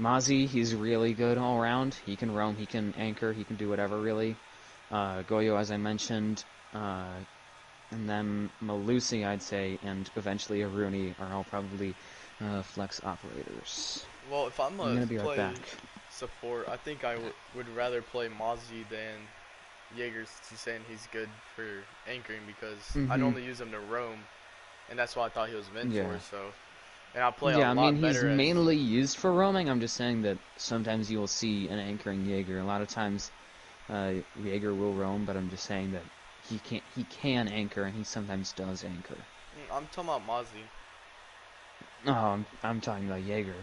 Mozzie, he's really good all around. He can roam, he can anchor, he can do whatever really. Goyo, as I mentioned, and then Malusi, I'd say, and eventually Aruni are all probably flex operators. Well, if I'm I'm gonna gonna be right play back. support, I think I would rather play Mozzie than Jaeger, since he's saying he's good for anchoring, because I Mm-hmm. normally use him to roam, and that's what I thought he was meant for. Yeah. So, and I play a Yeah, I mean, lot he's better as. mainly used for roaming. I'm just saying that sometimes you will see an anchoring Jaeger. A lot of times, Jaeger will roam, but I'm just saying that he can anchor, and he sometimes does anchor. I'm talking about Mozzie. Oh, I'm talking about Jaeger,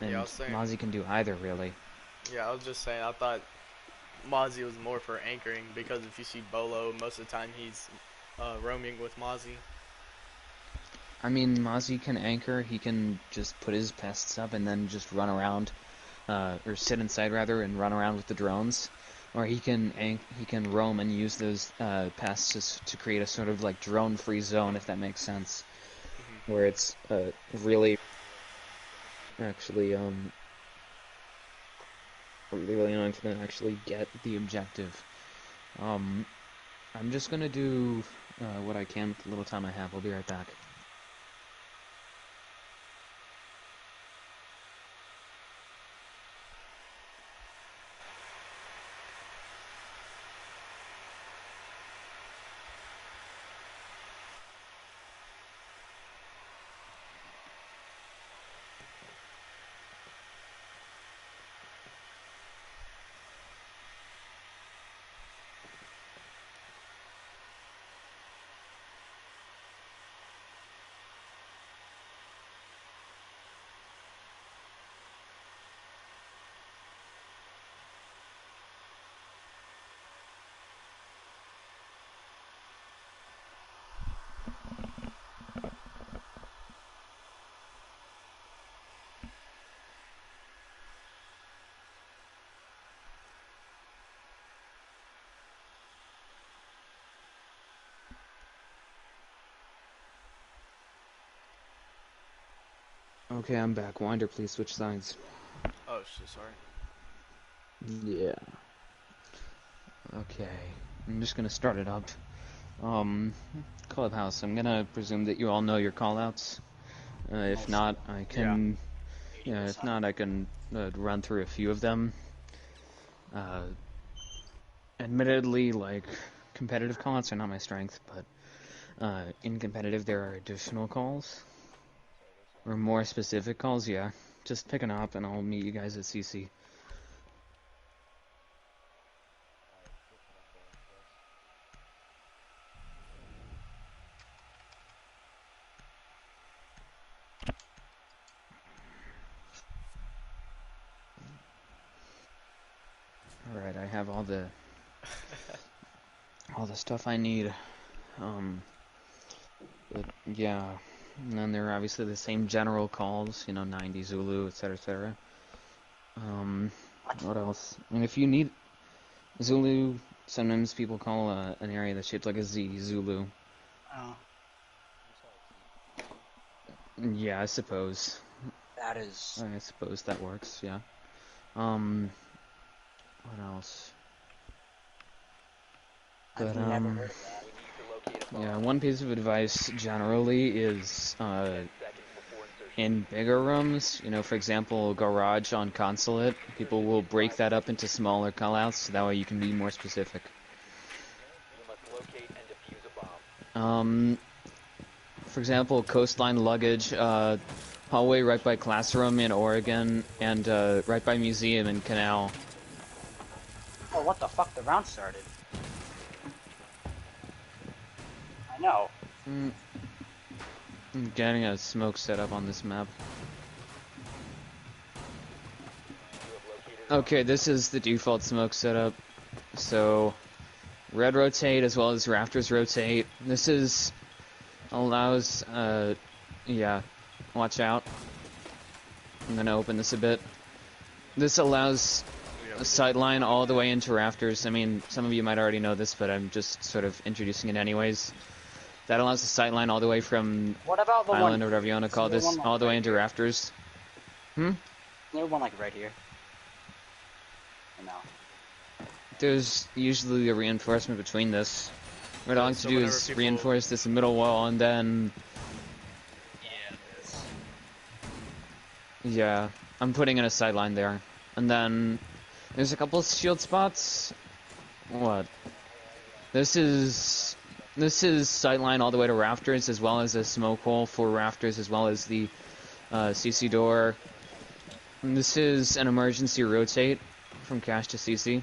Yeah, I and was saying. Mozzie can do either, really. Yeah, I was just saying. I thought Mozzie was more for anchoring, because if you see Bolo, most of the time he's roaming with Mozzie. I mean, Mozzie can anchor. He can just put his pests up and then just run around, or sit inside rather, and run around with the drones. Or he can roam and use those pests to create a sort of like drone-free zone, if that makes sense, Hmm. where it's really actually really annoying for them to actually get the objective. Um, I'm just gonna do what I can with the little time I have. I'll be right back. Okay, I'm back. Winder, please switch sides. Oh shit, sorry. Yeah. Okay. I'm just gonna start it up. Um, Clubhouse. I'm gonna presume that you all know your callouts. If Most not, I Yeah. can. Yeah, if 80%. not, I can run through a few of them. Uh, Admittedly, like competitive callouts are not my strength, but in competitive there are additional calls or more specific calls. Yeah, just pick an op and I'll meet you guys at CC. All right, I have all the stuff I need. But yeah, and then there are obviously the same general calls, 90 Zulu, etc., etc. What else? I mean, if you need Zulu, sometimes people call an area that's shaped like a Z Zulu. Oh, Yeah, I suppose. that is. I suppose that works. Yeah. Um, what else? I've But never heard of that. yeah, one piece of advice generally is in bigger rooms, for example, garage on consulate, people will break that up into smaller callouts, so that way you can be more specific. For example, coastline luggage, hallway right by classroom in Oregon, and right by museum in Canal. Oh, what the fuck? The round started. I know. Mm, I'm getting a smoke set up on this map. Okay, this is the default smoke setup. So, red rotate as well as rafters rotate. This is allows, yeah, watch out. I'm gonna open this a bit. This allows Yeah, a we did. sightline all the way into rafters. I mean, some of you might already know this, but I'm just sort of introducing it anyways. That allows the sightline all the way from What about the one island or whatever you want to here? See call the this, one like all the way right into here? rafters. Hmm? There's one like right here. No. There's usually a reinforcement between this. What I like to So do whenever is people- reinforce this middle wall and then... Yeah, this. Yeah, I'm putting in a sideline there. And then there's a couple of shield spots. What? This is sightline all the way to rafters, as well as a smoke hole for rafters, as well as the CC door. And this is an emergency rotate from cache to CC.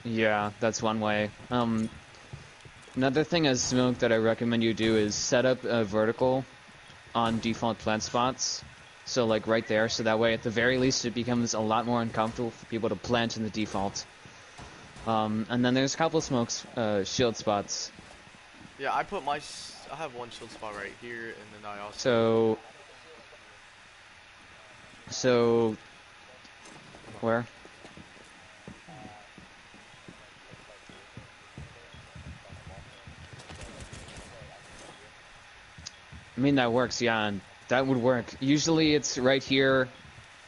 Yeah, that's one way. Another thing as smoke that I recommend you do is set up a vertical on default plant spots. So like right there, so that way at the very least it becomes a lot more uncomfortable for people to plant in the default. And then there's a couple of smokes, shield spots. Yeah, I have one shield spot right here, and then I also. So where? I mean, that works, yeah, and that would work. Usually it's right here,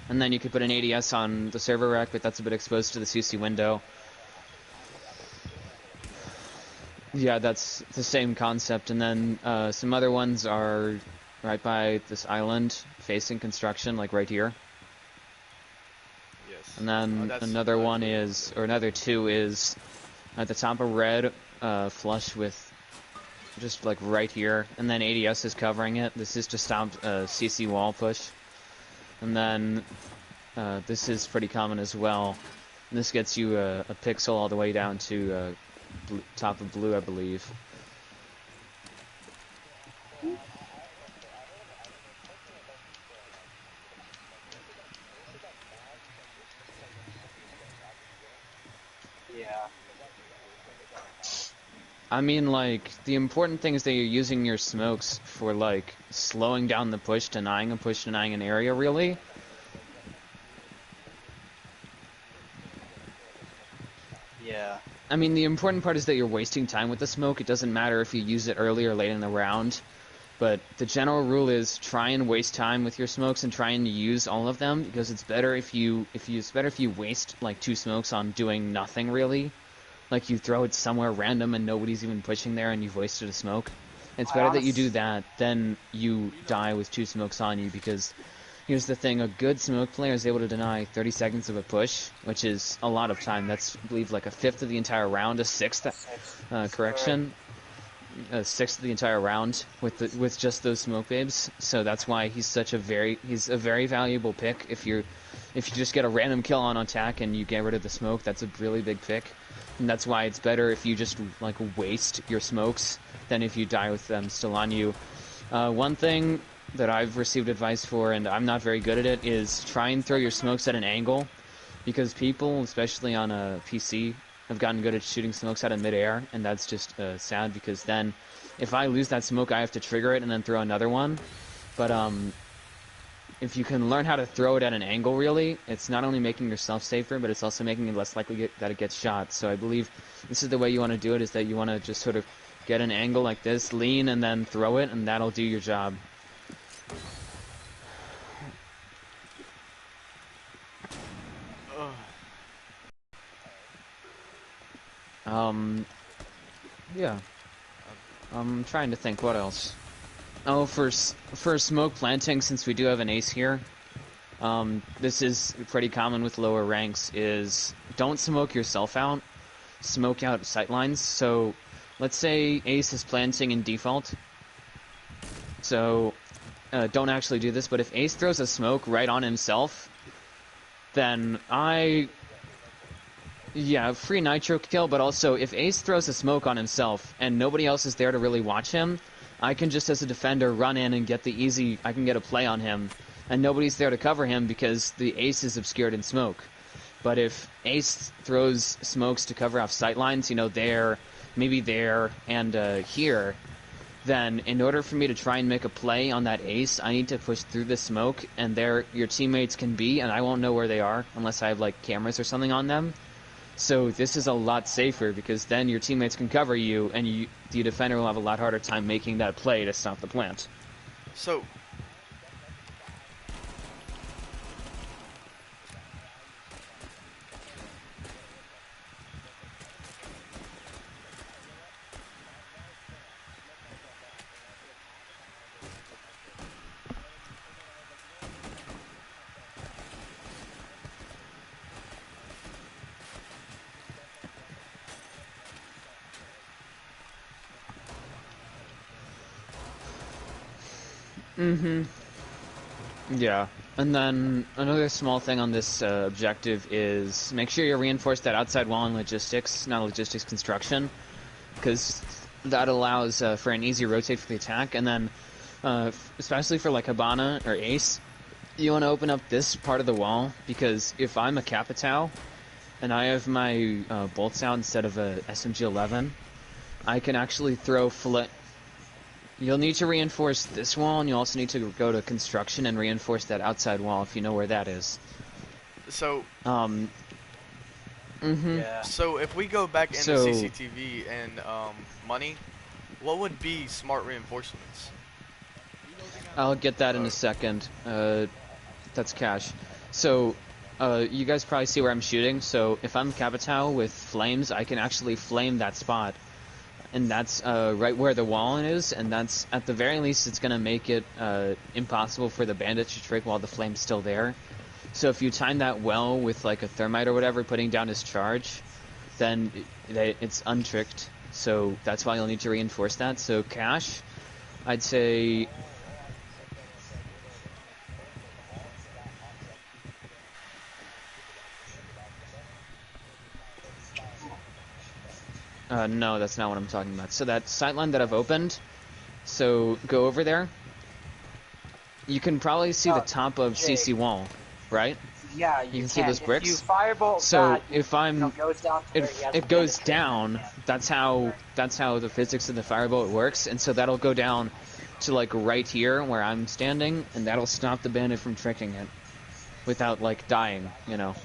and then you could put an ADS on the server rack, but that's a bit exposed to the CC window. Yeah, that's the same concept, and then some other ones are right by this island, facing construction, like right here. Yes. And then another one is, or another two is at the top of red, flush with just like right here, and then ADS is covering it. This is to stop CC wall push. And then this is pretty common as well. And this gets you a pixel all the way down to top of blue, I believe. Yeah. I mean, like, the important thing is that you're using your smokes for, like, slowing down the push, denying a push, denying an area, really. Yeah. I mean, the important part is that you're wasting time with the smoke. It doesn't matter if you use it early or late in the round. But the general rule is try and waste time with your smokes and try and use all of them, because it's better if you waste, like, 2 smokes on doing nothing, really. Like, you throw it somewhere random and nobody's even pushing there and you've wasted a smoke. It's better that you do that than you die with 2 smokes on you, because here's the thing, a good smoke player is able to deny 30 seconds of a push, which is a lot of time. That's, I believe, like a fifth of the entire round, a sixth, correction. A sixth of the entire round with just those smoke babes. So that's why he's a very valuable pick. If you just get a random kill on attack and you get rid of the smoke, that's a really big pick. And that's why it's better if you just, like, waste your smokes than if you die with them still on you. One thing that I've received advice for, and I'm not very good at it, is try and throw your smokes at an angle, because people, especially on a PC, have gotten good at shooting smokes out of midair, and that's just sad, because then if I lose that smoke, I have to trigger it and then throw another one. But if you can learn how to throw it at an angle, really, it's not only making yourself safer, but it's also making it less likely that it gets shot. So I believe this is the way you want to do it, is that you want to just sort of get an angle like this, lean, and then throw it, and that'll do your job. Yeah. I'm trying to think what else. Oh, for smoke planting, since we do have an ace here, this is pretty common with lower ranks, is don't smoke yourself out, smoke out sightlines. So let's say ace is planting in default, so don't actually do this, but if ace throws a smoke right on himself, then yeah, free nitro kill, but also if ace throws a smoke on himself and nobody else is there to really watch him, I can just as a defender run in and I can get a play on him, and nobody's there to cover him because the ace is obscured in smoke. But if ace throws smokes to cover off sightlines, you know, there, maybe there, and here, then in order for me to try and make a play on that ace, I need to push through the smoke, and there your teammates can be, and I won't know where they are unless I have, like, cameras or something on them. So this is a lot safer, because then your teammates can cover you, and the defender will have a lot harder time making that play to stop the plant. So, Mm-hmm. Yeah. And then another small thing on this objective is make sure you reinforce that outside wall in logistics, not logistics construction, because that allows for an easy rotate for the attack. And then, especially for like Hibana or Ace, you want to open up this part of the wall, because if I'm a Capitao and I have my bolts out instead of a SMG-11, I can actually throw You'll need to reinforce this wall, and you also need to go to construction and reinforce that outside wall if you know where that is. so Yeah. So if we go back into So- CCTV and money, what would be smart reinforcements? I'll get that in a second. That's cash. So, you guys probably see where I'm shooting. So if I'm Capitao with flames, I can actually flame that spot. And that's right where the wall is, and that's, at the very least, it's going to make it impossible for the bandit to trick while the flame's still there. So if you time that well with like a thermite or whatever, putting down his charge, then it's untricked. So that's why you'll need to reinforce that. So cash, I'd say... no, that's not what I'm talking about. So that sightline that I've opened, so go over there. You can probably see the top of Jake. CC wall, right? Yeah, You can see those If bricks? you firebolt So that, if I'm... it goes down to where If he has it the goes bandit down, that's how the physics of the firebolt works, and so that'll go down to like right here where I'm standing, and that'll stop the bandit from tricking it without like dying, you know.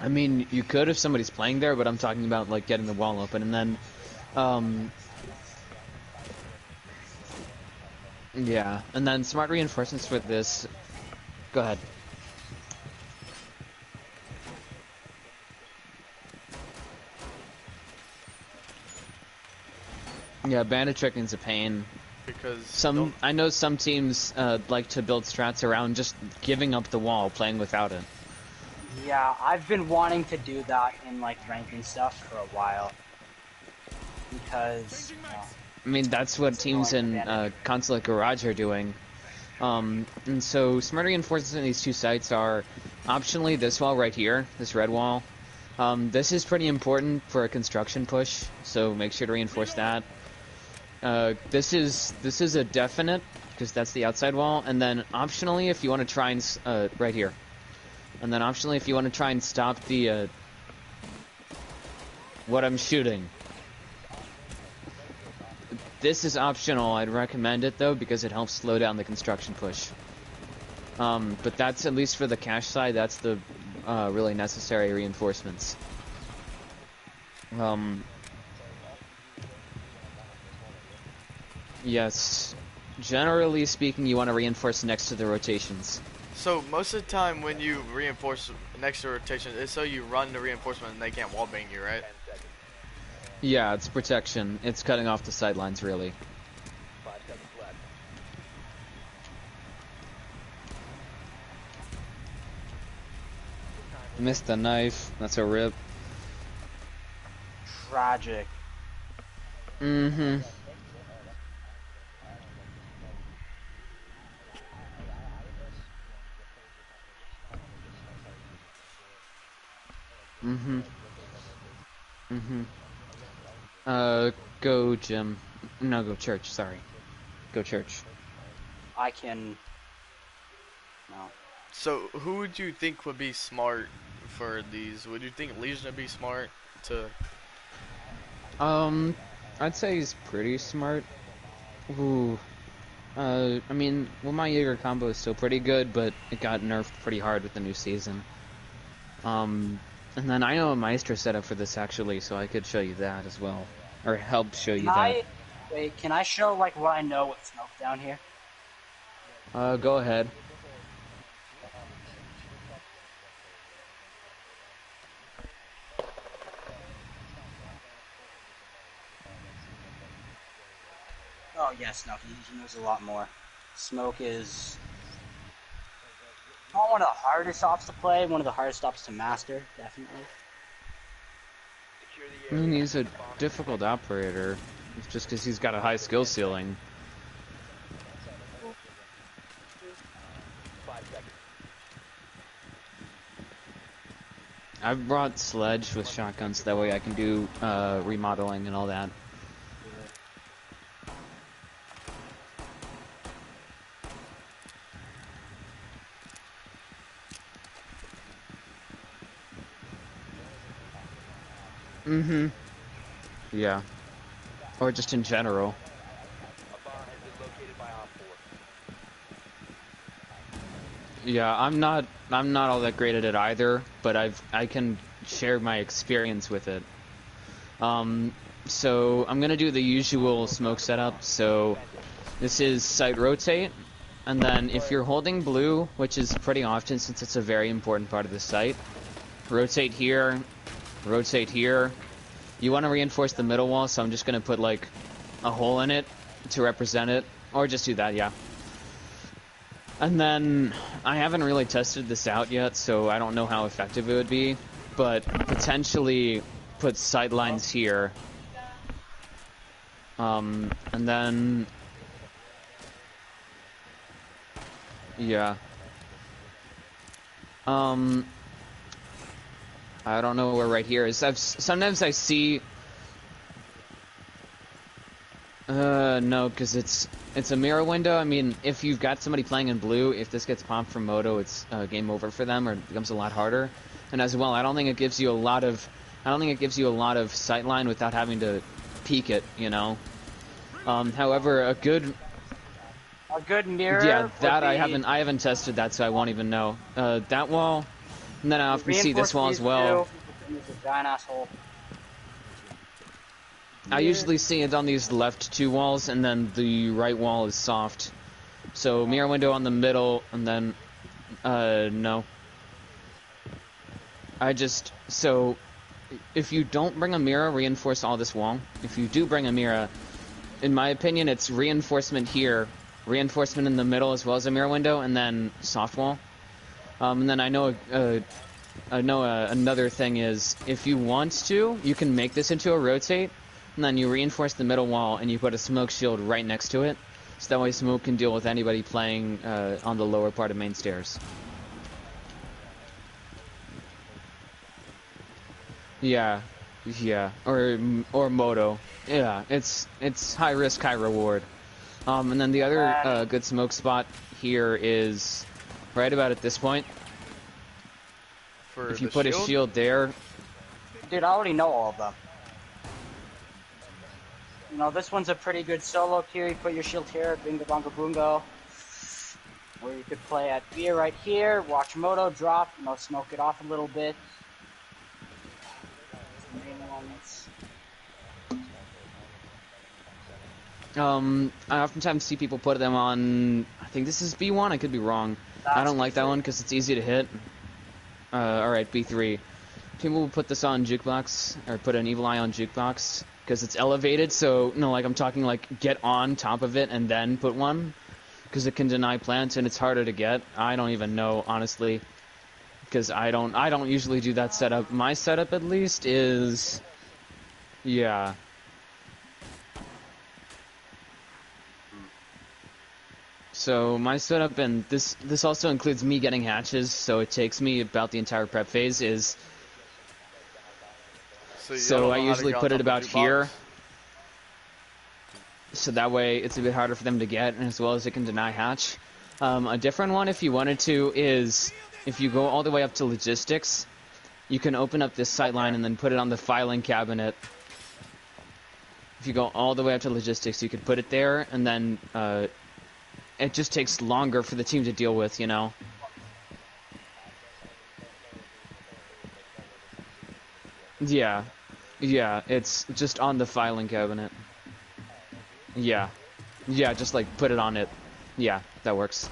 I mean, you could if somebody's playing there, but I'm talking about like getting the wall open, and then, yeah, and then smart reinforcements with this. Go ahead. Yeah, bandit tricking's a pain. Because I know some teams like to build strats around just giving up the wall, playing without it. Yeah, I've been wanting to do that in like ranking stuff for a while. Because, I mean, that's what teams in Consulate Garage are doing. And so smart reinforcements in these two sites are optionally this wall right here, this red wall. This is pretty important for a construction push, so make sure to reinforce that. This is a definite, because that's the outside wall, and then optionally if you want to try and, right here. And then optionally if you want to try and stop the, what I'm shooting. This is optional, I'd recommend it though, because it helps slow down the construction push. But that's, at least for the cash side, that's the, really necessary reinforcements. Yes. Generally speaking, you want to reinforce next to the rotations. So most of the time when you reinforce next to rotation, it's so you run the reinforcement and they can't wallbang you, right? Yeah, it's protection. It's cutting off the sidelines, really. Missed the knife. That's a rip. tragic. Mm-hmm. Mm-hmm. Mm-hmm. Go gym. No, go church, sorry. Go church. I can... No. So who would you think would be smart for these? Would you think Legion would be smart to... I'd say he's pretty smart. Ooh. I mean, well, my Jaeger combo is still pretty good, but it got nerfed pretty hard with the new season. And then I know a Maestro setup for this, actually, so I could show you that as well. or help show you Can that. wait, can I show like what I know with smoke down here? Go ahead. Oh yes, no, he knows a lot more. Smoke is not one of the hardest ops to play, one of the hardest ops to master, definitely. I mean, he's a difficult operator. It's just because he's got a high skill ceiling. I've brought Sledge with shotguns, that way I can do remodeling and all that. Mm-hmm. Yeah. Or just in general. Yeah, I'm not all that great at it either, but I can share my experience with it. So I'm gonna do the usual smoke setup. So this is site rotate, and then if you're holding blue, which is pretty often since it's a very important part of the site, rotate here, rotate here. You want to reinforce the middle wall, so I'm just gonna put like a hole in it to represent it, or just do that, yeah. And then, I haven't really tested this out yet, so I don't know how effective it would be, but potentially put sidelines here. And then... yeah. I don't know where right here is. Sometimes I see... no, because it's a mirror window. I mean, if you've got somebody playing in blue, if this gets popped from Moto, it's game over for them, or it becomes a lot harder. And as well, I don't think it gives you a lot of sightline without having to peek it, you know. However, a good mirror. Yeah, that I haven't tested that, so I won't even know. That wall, and then I often see this wall as well. Giant asshole. I usually see it on these left two walls, and then the right wall is soft. So mirror window on the middle, and then, no. So, if you don't bring a mirror, reinforce all this wall. If you do bring a mirror, in my opinion, it's reinforcement here, reinforcement in the middle as well as a mirror window, and then soft wall. And then I know another thing is, if you want to, you can make this into a rotate, and then you reinforce the middle wall, and you put a smoke shield right next to it, so that way smoke can deal with anybody playing on the lower part of main stairs. Yeah, or Moto. Yeah, it's high risk, high reward. And then the other good smoke spot here is right about at this point. If you put a shield there. Dude, I already know all of them. You know, this one's a pretty good solo here. You put your shield here, bingo bongo boongo. Or you could play at beer right here, watch Moto drop, you know, smoke it off a little bit. I oftentimes see people put them on, I think this is B1, I could be wrong. I don't like that one because it's easy to hit. Alright, B3. People will put this on Jukebox, or put an Evil Eye on Jukebox, because it's elevated, so, no, like, I'm talking, like, get on top of it and then put one, because it can deny plants and it's harder to get. I don't even know, honestly, because I don't usually do that setup. My setup, at least, is, yeah. So my setup, and this also includes me getting hatches, so it takes me about the entire prep phase, is... So I usually put it about here, so that way it's a bit harder for them to get, and as well as it can deny hatch. A different one, if you wanted to, is if you go all the way up to logistics, you can open up this sightline and then put it on the filing cabinet. If you go all the way up to logistics, you could put it there, and then it just takes longer for the team to deal with, you know. Yeah. Yeah, it's just on the filing cabinet. Yeah. Yeah, just like put it on it. Yeah, that works.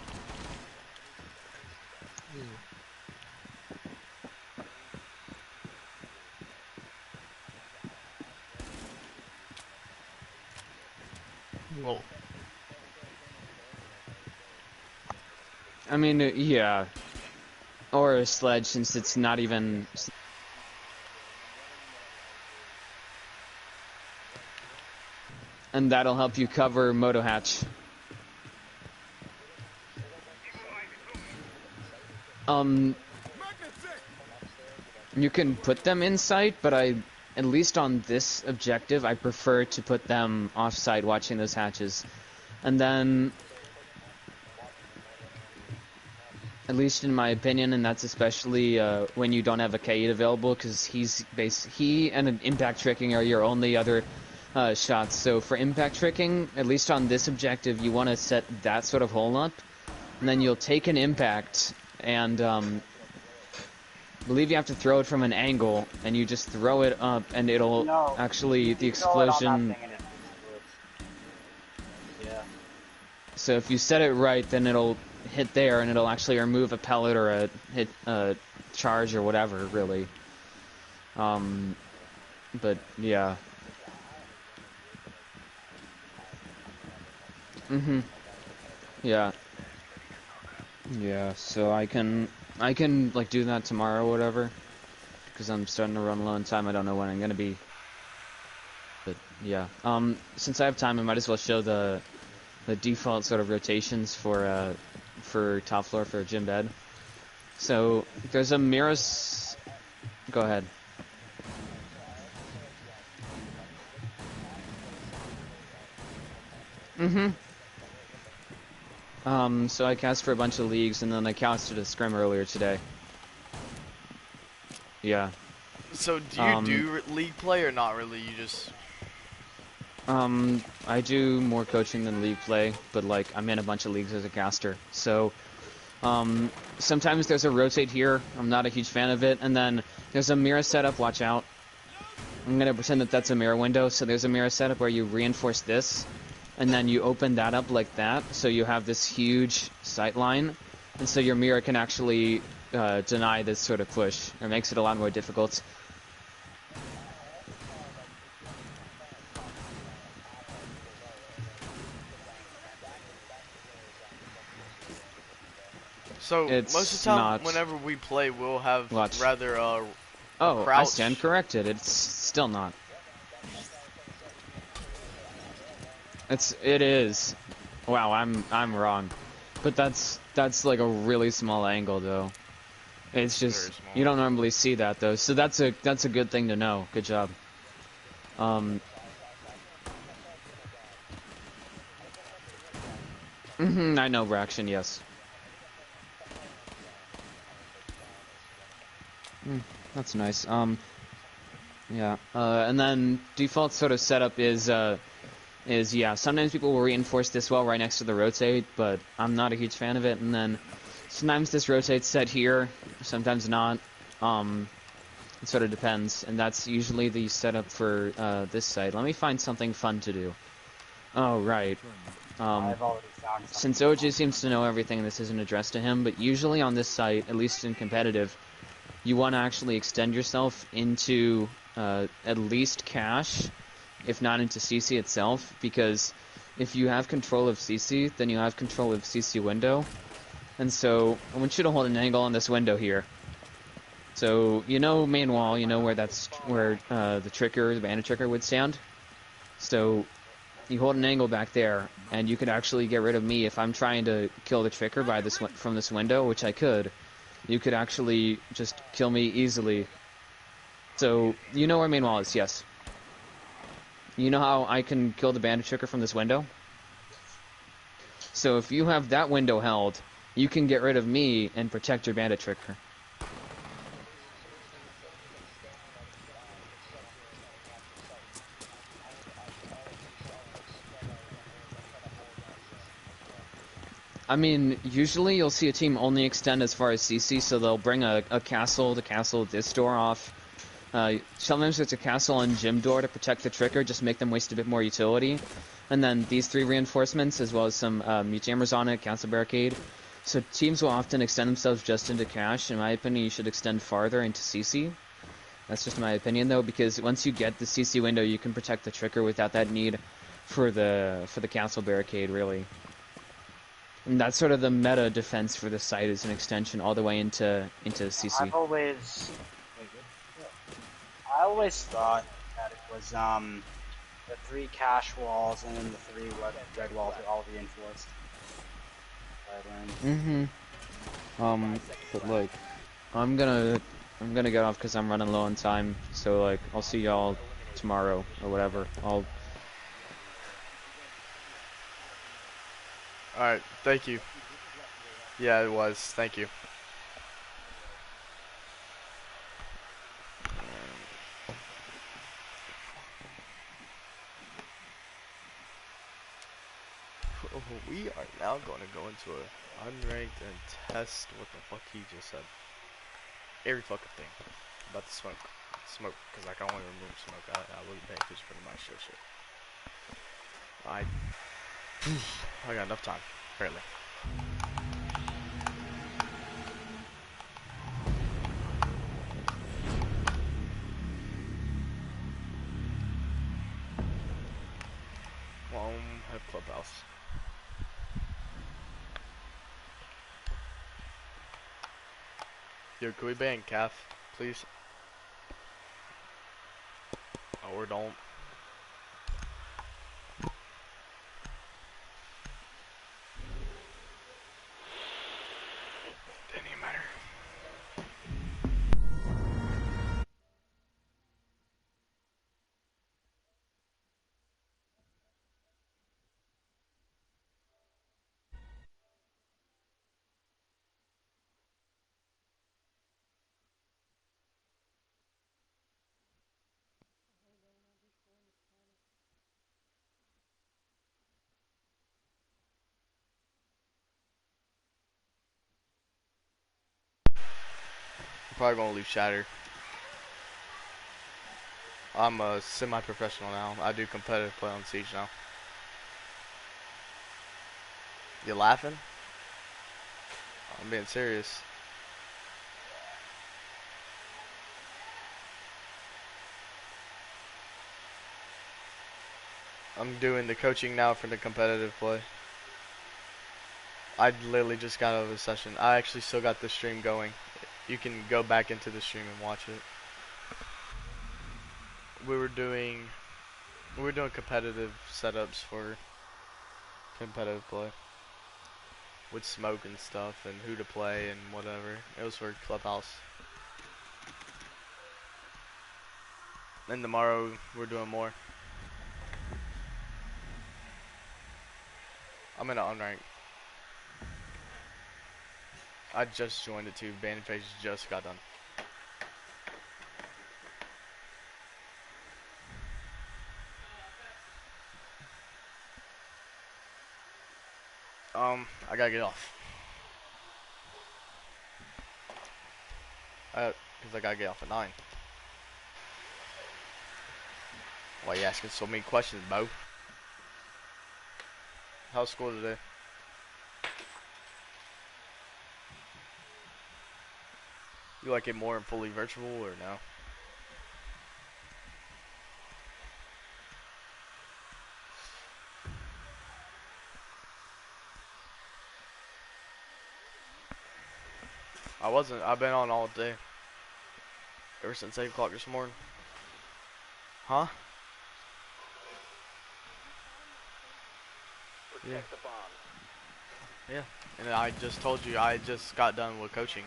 Whoa. I mean, yeah. Or a sledge, since it's not even... And that'll help you cover Moto Hatch. You can put them in sight, but at least on this objective, I prefer to put them off-site watching those hatches. And then, at least in my opinion, and that's especially when you don't have a Kaid available, because he and an impact tricking are your only other shots. So for impact tricking, at least on this objective, you want to set that sort of hole up, and then you'll take an impact, and I believe you have to throw it from an angle, and you just throw it up, and it'll actually, the explosion... Yeah. So if you set it right, then it'll hit there, and it'll actually remove a pellet or a charge or whatever, really. But, yeah. Yeah. Yeah, so I can like do that tomorrow or whatever, because I'm starting to run low on time. I don't know when I'm gonna be, but yeah. Since I have time, I might as well show the default sort of rotations for top floor for gym bed. So there's a Miras. Go ahead. So I cast for a bunch of leagues, and then I casted a scrim earlier today. Yeah. So do you do league play or not really? You just... I do more coaching than league play, but like I'm in a bunch of leagues as a caster. So, sometimes there's a rotate here. I'm not a huge fan of it, and then there's a mirror setup. Watch out. I'm gonna pretend that that's a mirror window. So there's a mirror setup where you reinforce this, and then you open that up like that, so you have this huge sight line, and so your mirror can actually deny this sort of push. It makes it a lot more difficult. So It's most of the time, not... whenever we play, we'll have Watch. rather Oh, crouch. I stand corrected. It's still not. It is. Wow, I'm wrong. But that's like a really small angle though. It's just you don't normally see that though. So that's a good thing to know. Good job. I know Braxton, yes. That's nice. Yeah. And then default sort of setup is yeah, sometimes people will reinforce this well right next to the rotate, but I'm not a huge fan of it. And then sometimes this rotate's set here, sometimes not. It sort of depends, and that's usually the setup for this site. Let me find something fun to do. Oh, right. I've already found something. Since OJ seems to know everything, this isn't addressed to him, but usually on this site, at least in competitive, you want to actually extend yourself into at least cache, if not into CC itself, because if you have control of CC, then you have control of CC window. And so I want you to hold an angle on this window here. So you know main wall, you know where the bandit tricker would stand. So you hold an angle back there, and you could actually get rid of me if I'm trying to kill the tricker from this window, which I could. You could actually just kill me easily. So you know where main wall is, yes. You know how I can kill the bandit tricker from this window? So if you have that window held, you can get rid of me and protect your bandit tricker. I mean, usually you'll see a team only extend as far as CC, so they'll bring a castle to castle this door off, Sometimes it's a castle and gym door to protect the trigger, just make them waste a bit more utility. And then these 3 reinforcements, as well as some mute jammers on it, council barricade. So teams will often extend themselves just into cash. In my opinion, you should extend farther into CC. That's just my opinion, though, because once you get the CC window, you can protect the trigger without that need for the council barricade, really. And that's sort of the meta defense for the site, is an extension all the way into CC. I always thought that it was the 3 cash walls and then the 3 red walls are all reinforced. But like, I'm gonna get off because I'm running low on time. So like, I'll see y'all tomorrow or whatever. Alright, thank you. Yeah, it was. Thank you. We are now going to go into an unranked and test what the fuck he just said. Every fucking thing. About the smoke. Smoke, because I can only remove smoke. I wasn't paying attention for my shit. I got enough time, apparently. Have clubhouse. Yo, can we ban Calf, please? Or don't. Didn't even matter. I'm probably gonna leave Shatter. I'm a semi-professional now. I do competitive play on Siege now. You laughing? I'm being serious. I'm doing the coaching now for the competitive play. I literally just got out of a session. I actually still got the stream going. You can go back into the stream and watch it. We were doing competitive setups for competitive play with smoke and stuff and who to play and whatever. It was for Clubhouse. And tomorrow we're doing more. I'm in an unranked. I just joined it too. Bandit phase just got done. I gotta get off. Cause I gotta get off at 9. Why you asking so many questions, Bo? How's school today? You like it more fully virtual or no? I've been on all day. Ever since 8 o'clock this morning. Huh? Yeah. Yeah. And I just told you I just got done with coaching.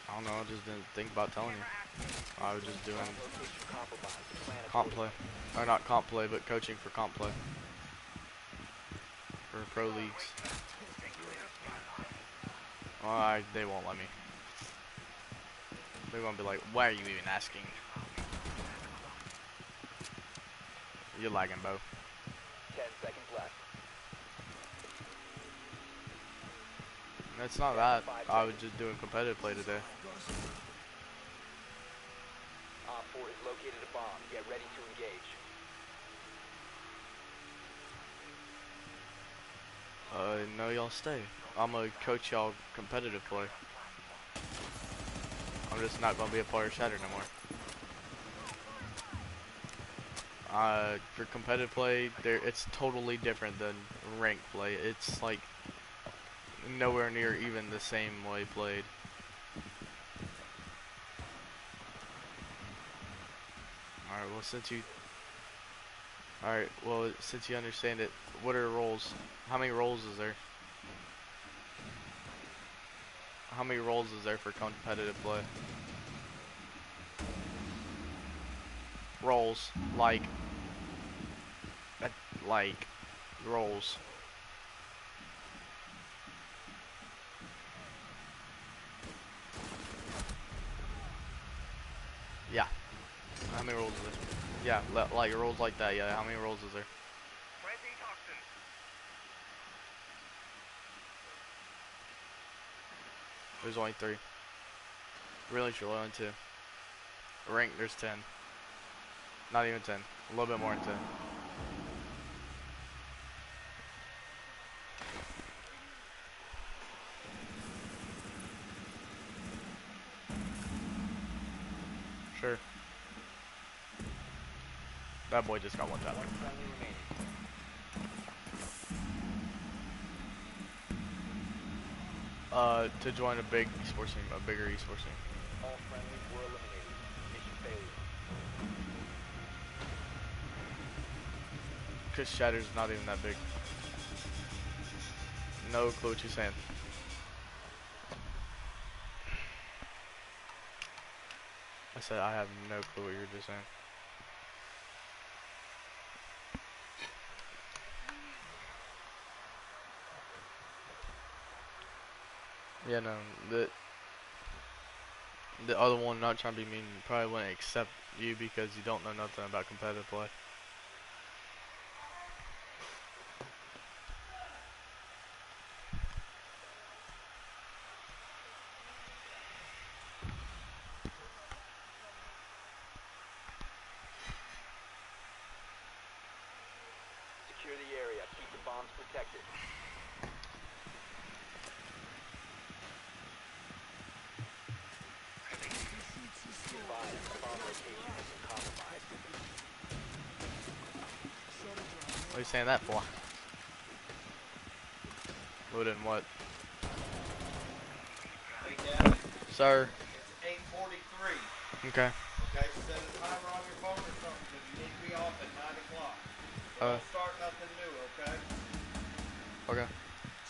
I don't know, I just didn't think about telling you. I was just doing comp play. Or not comp play, but coaching for comp play. For pro leagues. Well, they won't let me. They're gonna be like, why are you even asking? You're lagging, Bo. 10 seconds left. It's not that. I was just doing competitive play today. Op 4 has located a bomb. Get ready to engage. No, y'all stay. I'm gonna coach y'all competitive play. I'm just not gonna be a part of Shatter no more. For competitive play, it's totally different than ranked play. It's like nowhere near even the same way played. Alright, well, since you understand it, what are roles? How many roles is there? How many roles is there for competitive play? Roles, like roles. Yeah. How many roles is there? Yeah, like roles like that. Yeah. How many roles is there? There's only 3. Really, sure, only 2. Rank, there's 10. Not even 10. A little bit more than 10. Sure. That boy just got one tap. One friendly remaining. To join a big esports team, a bigger esports team. All friendlies were eliminated. Mission failure. Cause Shatter's not even that big. No clue what you're saying. I said I have no clue what you were just saying. Yeah, no, the other one, not trying to be mean, probably wouldn't accept you because you don't know nothing about competitive play. Secure the area. Keep the bombs protected. Advise, bomb location has been compromised. What are you saying that for? Loaded in what? Hey, Gavin, Sir. it's 8:43. Okay. Okay, set a timer on your phone or something because you need to be off at 9 o'clock. So don't start nothing new, okay? Okay.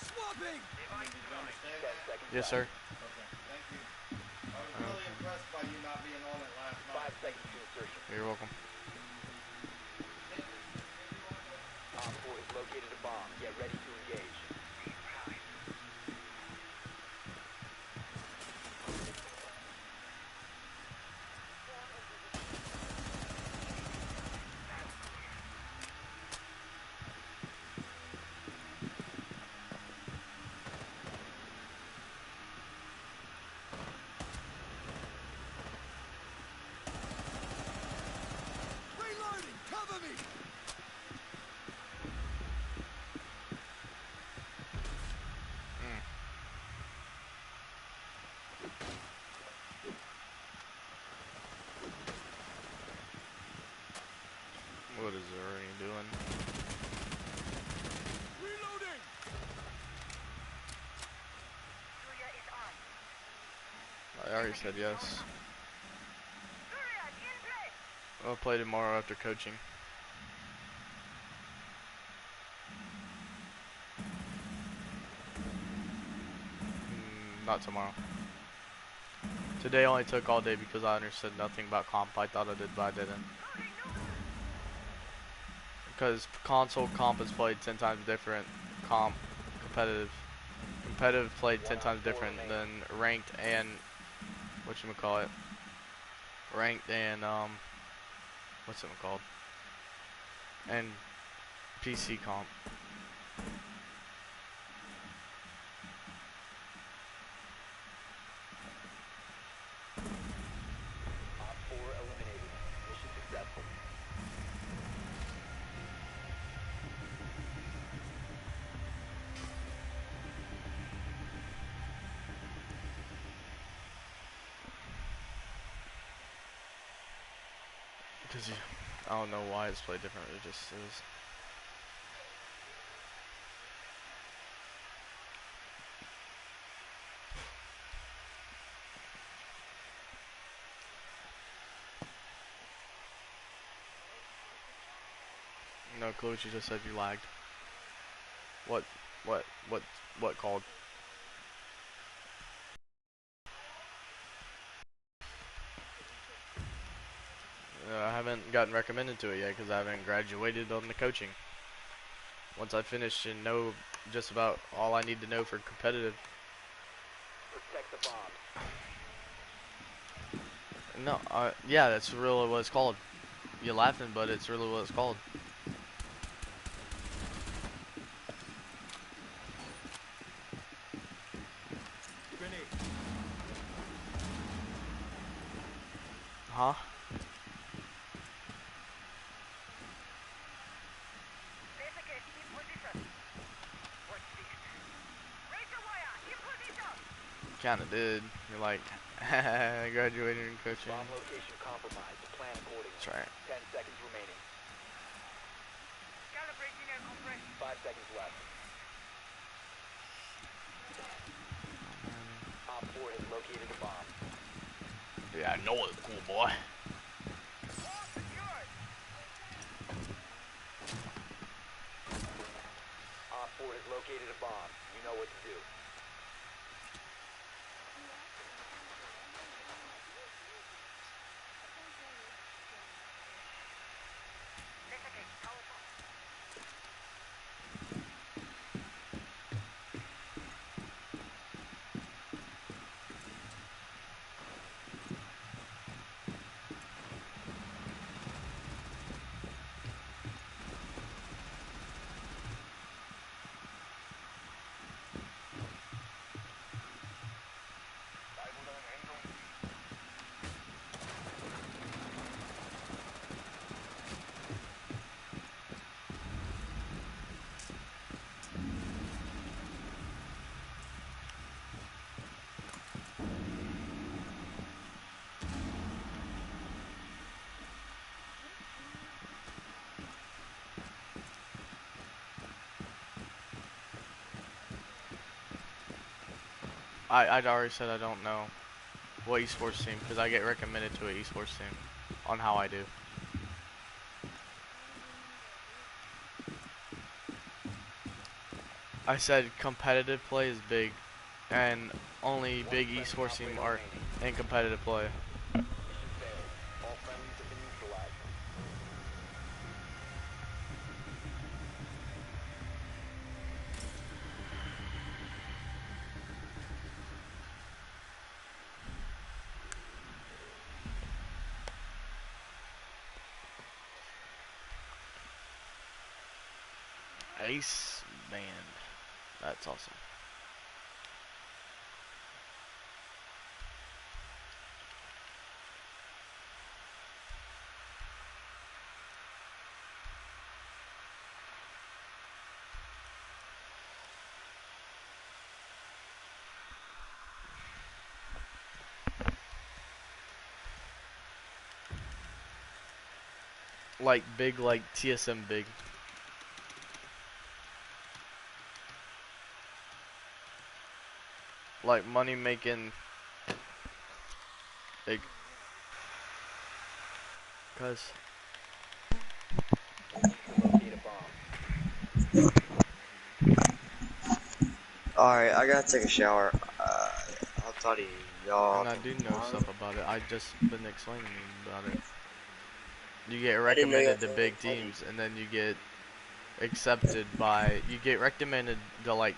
Swapping! Did you understand 10 that? seconds Yes, left. sir. Okay, thank you. I was really impressed by you not being on it last 5 night. seconds to insertion. You're welcome. Op 4 has located a bomb. Get ready to engage. Reloading! Cover me! What is Ernie doing? Reloading! I already said yes. I'll play tomorrow after coaching. Not tomorrow. Today only took all day because I understood nothing about comp. I thought I did, but I didn't. Because console comp is played 10 times different. Competitive played 10 times different than ranked and whatchamacallit. Ranked and what's it called? And PC comp. Because I don't know why it's played different. It just is. No clue what you just said. You lagged. What called? I haven't gotten recommended to it yet because I haven't graduated on the coaching. Once I finish and know just about all I need to know for competitive. Protect the bomb. No, yeah, that's really what it's called. You're laughing, but it's really what it's called. Huh? Kinda did. You're like, I graduated in coaching. Bomb location compromised. Plan accordingly. That's right. 10 seconds remaining. 5 seconds left. Op 4 has located a bomb. Yeah, I know it, cool boy. Op 4 has located a bomb. You know what to do. I'd already said I don't know what esports team because I get recommended to an esports team on how I do. I said competitive play is big, and only big esports team are in competitive play. Mission failed. All friendlies have been neutralized. Ace band. That's awesome. Like big, like TSM big. Like money making big. Cause Locate a bomb. Alright, I gotta take a shower. I'll talk to y'all. and I do know stuff about it. I just been explaining about it. You get I didn't know you recommended had to to big tell me. teams, and then you get accepted by. You get recommended to like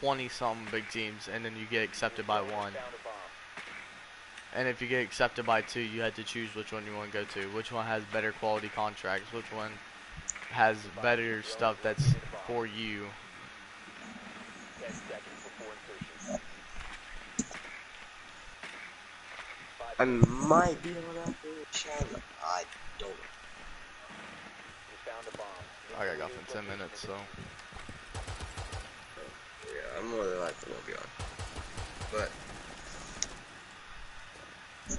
20-something big teams, and then you get accepted by one. Found a bomb. And if you get accepted by two, you had to choose which one you want to go to. Which one has better quality contracts? Which one has better stuff that's for you? 10 seconds before insertion. 5 I seconds. might be able to shower, but I don't know. You found a bomb. I got off in 10 minutes, so. Yeah, I'm more than likely won't be on. But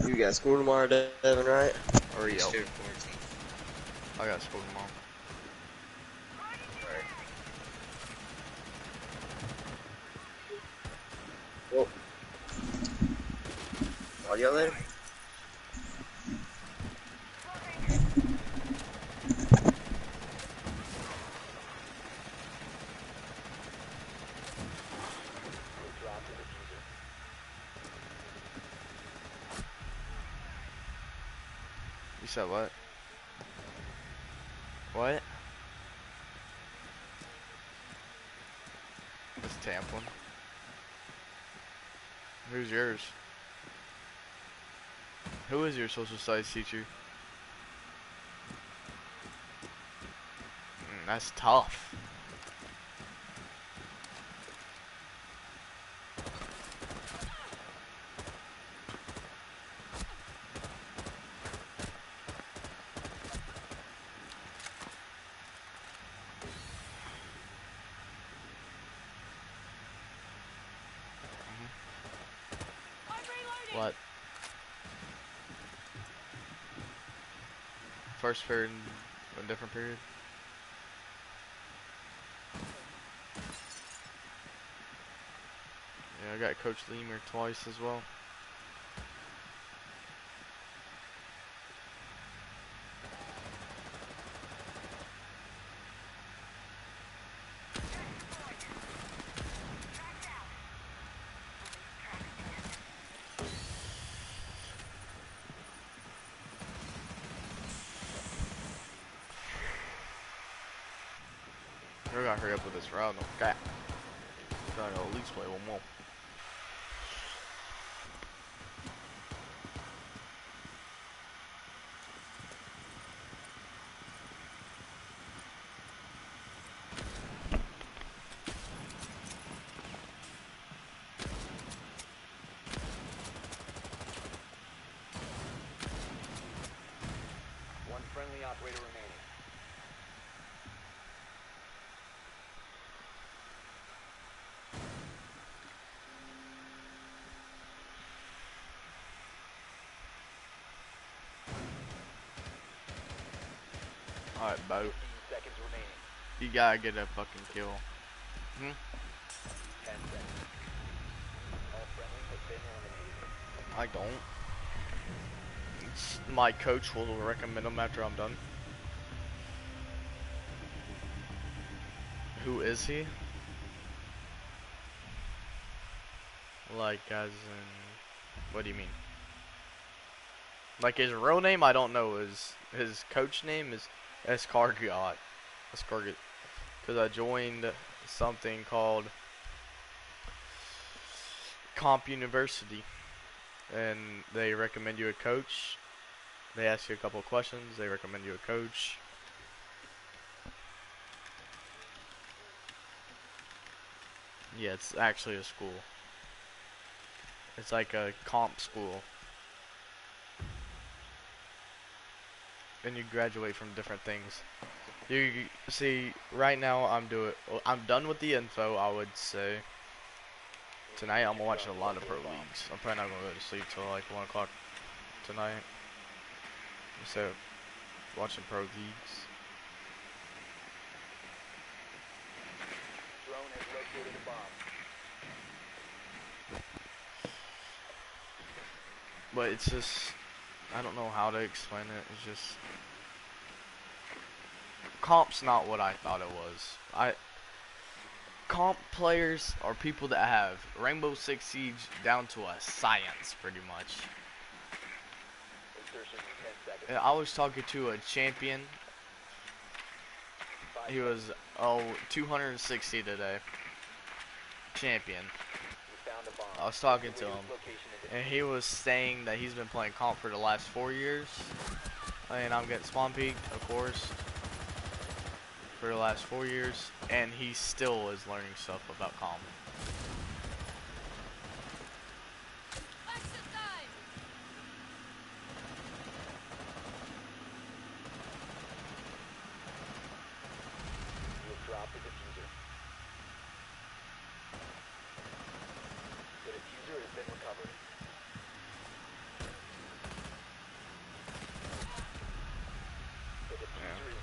you got school tomorrow, Devin, right? Or are you Yep. still in quarantine? I got smoke them all. Well, audio later. You said what? What? It's Tamplin. Who's yours? Who is your social studies teacher? That's tough. What? First period, a different period? Yeah, I got Coach Lemur twice as well. We gotta hurry up with this round. Okay. Gotta at least play one more. One friendly operator remaining. Alright, Bo. 15 seconds remaining. You gotta get a fucking kill. 10 seconds. All friendlies have been eliminated. I don't. My coach will recommend them after I'm done. Who is he? Like, as in, what do you mean? Like, his real name, I don't know. His coach name is Escargot. Escargot. Because I joined something called Comp University. And they recommend you a coach. They ask you a couple of questions. They recommend you a coach. Yeah, it's actually a school. It's like a comp school. And you graduate from different things. You see, right now I'm done with the info, I would say. Tonight I'm watching a lot of pro leagues. I'm probably not gonna go to sleep till like 1 o'clock tonight. So, watching pro leagues. Drone has located a bomb. But it's just, I don't know how to explain it. It's just, comp's not what I thought it was. Comp players are people that have Rainbow Six Siege down to a science, pretty much. Insertion in 10 seconds. And I was talking to a champion. He was 260 today. Champion. We found a bomb. I was talking to him, Location is and he was saying that he's been playing comp for the last 4 years. And I'm getting spawn peaked, of course, for the last 4 years, and he still is learning stuff about comp. You have dropped the diffuser. The diffuser has been recovered. The diffuser is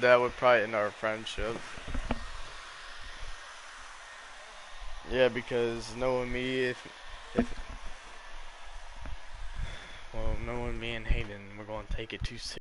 That would probably end our friendship. Yeah, because knowing me, knowing me and Hayden, we're going to take it too seriously.